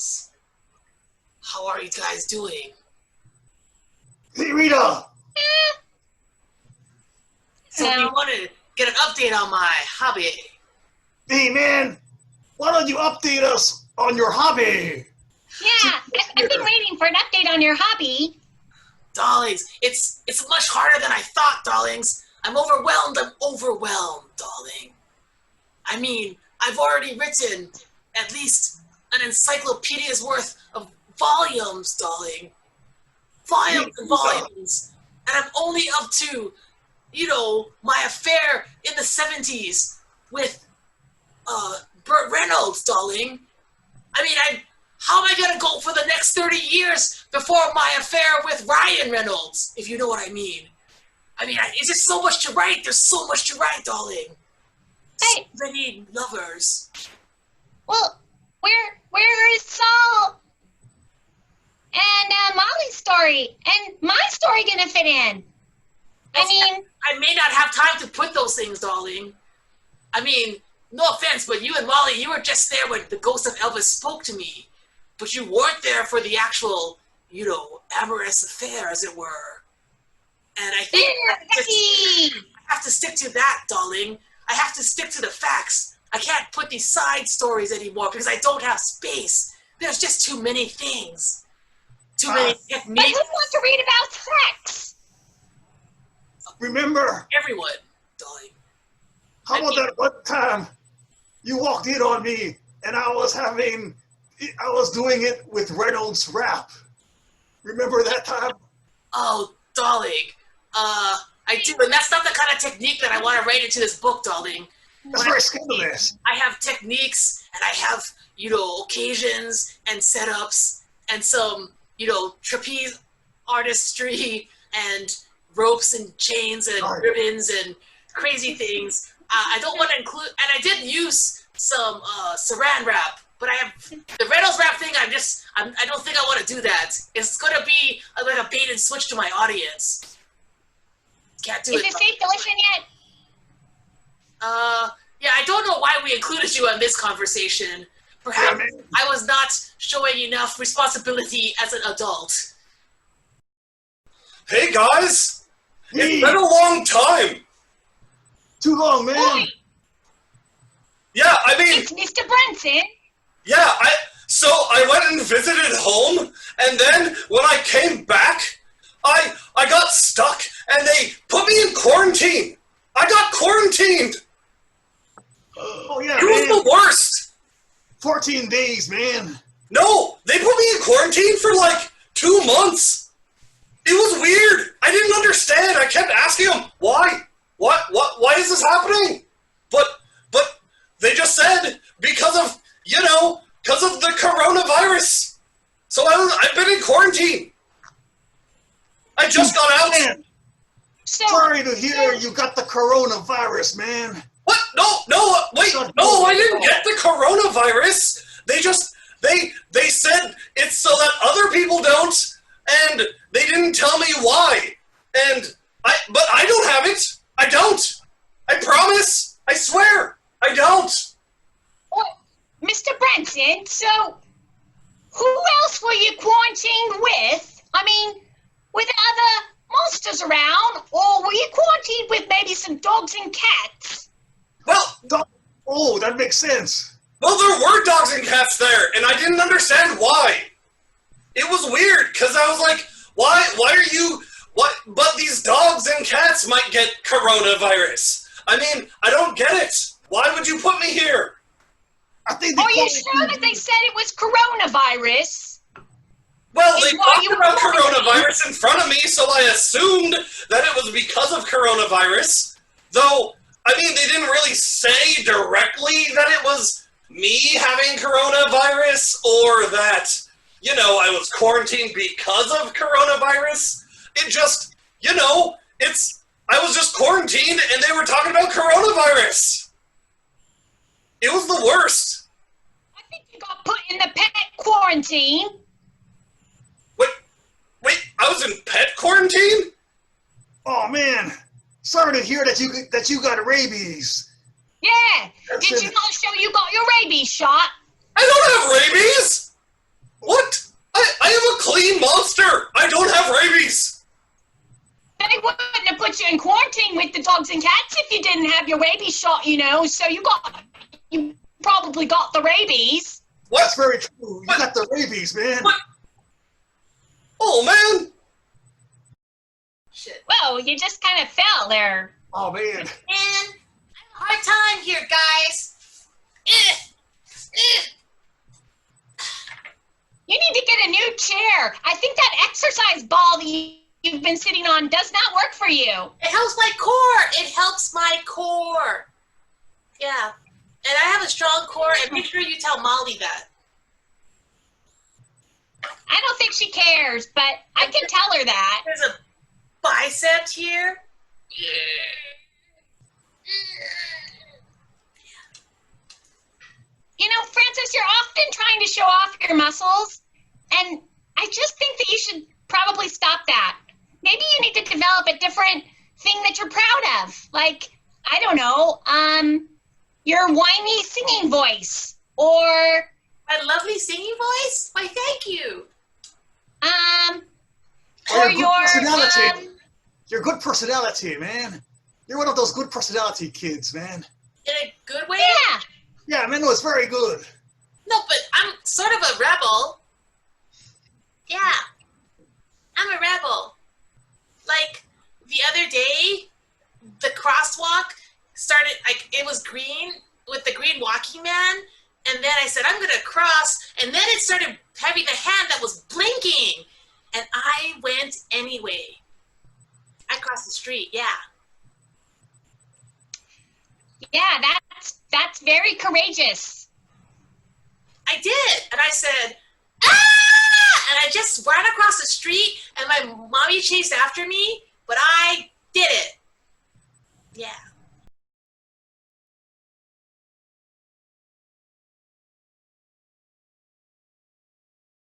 darlings. How are you guys doing? Hey, Rita! So if you want to get an update on my hobby. Hey, man! Why don't you update us on your hobby? Yeah, I've been waiting for an update on your hobby. Darlings, it's much harder than I thought, darlings. I'm overwhelmed, darling. I mean, I've already written at least an encyclopedia's worth of volumes, darling. Volumes and volumes. And I'm only up to, my affair in the 70s with Burt Reynolds, darling. I mean, how am I going to go for the next 30 years before my affair with Ryan Reynolds, if you know what I mean? I mean, it's just so much to write. There's so much to write, darling. So many lovers. Well, where is Sol and Molly's story and my story gonna fit in? I may not have time to put those things, darling. I mean, no offense, but you and Molly, you were just there when the ghost of Elvis spoke to me. But you weren't there for the actual, amorous affair, as it were. And I think I have to stick to that, darling. I have to stick to the facts. I can't put these side stories anymore because I don't have space. There's just too many things. Too many techniques. But who wants to read about sex? Remember? Everyone, darling. How about that one time you walked in on me and I was doing it with Reynolds rap. Remember that time? Oh, darling. I do, and that's not the kind of technique that I want to write into this book, darling. That's very scandalous. I have techniques, and I have, occasions and setups, and some, trapeze artistry, and ropes and chains and ribbons and crazy things. I don't want to include, and I did use some saran wrap, but I have the Reynolds wrap thing. I don't think I want to do that. It's gonna be like a bait and switch to my audience. Can't do it. Is it safe to listen yet? Yeah, I don't know why we included you in this conversation. Perhaps I was not showing enough responsibility as an adult. Hey guys! It's been a long time! Too long, man! Boy. Yeah, I mean... It's Mr. Branson! Yeah, so I went and visited home, and then when I came back, I got stuck, and they put me in quarantine! I got quarantined! Oh yeah, It was the worst! 14 days, man! No, they put me in quarantine for like 2 months! It was weird! I didn't understand! I kept asking them, why? Why is this happening? But they just said, because of the coronavirus! So I've been in quarantine! I just got out! Man. Sorry to hear you got the coronavirus, man! What? No, wait, no, I didn't get the coronavirus! They said it's so that other people don't, and they didn't tell me why. But I don't have it! I don't! I promise! I swear! I don't! What? Mr. Branson, so who else were you quarantined with? I mean, with other monsters around, or were you quarantined with maybe some dogs and cats? Oh, that makes sense. Well, there were dogs and cats there, and I didn't understand why. It was weird, because I was like, why are you... But these dogs and cats might get coronavirus. I mean, I don't get it. Why would you put me here? I think Are you sure that they said it was coronavirus? Well, they talked about coronavirus in front of me, so I assumed that it was because of coronavirus. Though, I mean, they didn't really say directly that it was me having coronavirus, or that, I was quarantined because of coronavirus. It just, I was just quarantined and they were talking about coronavirus. It was the worst. I think you got put in the pet quarantine. Wait, I was in pet quarantine? Oh man, sorry to hear that you got rabies. Yeah, did you not show you got your rabies shot? I don't have rabies! monster! I don't have rabies! They wouldn't have put you in quarantine with the dogs and cats if you didn't have your rabies shot, you know. So you probably got the rabies. What? That's very true. You got the rabies, man. What? Oh, man! Shit. Well, you just kind of fell there. Oh, man. Man, I have a hard time here, guys. You need to get a new chair. I think that exercise ball that you've been sitting on does not work for you. It helps my core. It helps my core. Yeah. And I have a strong core, and make sure you tell Molly that. I don't think she cares, but I can tell her that. There's a bicep here. You know, Francis, you're often trying to show off your muscles, and I just think that you should probably stop that. Maybe you need to develop a different thing that you're proud of. Like, I don't know, your whiny singing voice, or My lovely singing voice? Why, thank you. Or or your good your, personality. Your good personality, man. You're one of those good personality kids, man. In a good way? yeah. Yeah, man, it was very good. No, but I'm sort of a rebel. Yeah. I'm a rebel. Like, the other day, the crosswalk started, like, it was green with the green walking man, and then I said, I'm going to cross, and then it started having a hand that was blinking, and I went anyway. I crossed the street, yeah. Yeah, that's very courageous. I did, and I said, ah! And I just ran across the street, and my mommy chased after me, but I did it. Yeah.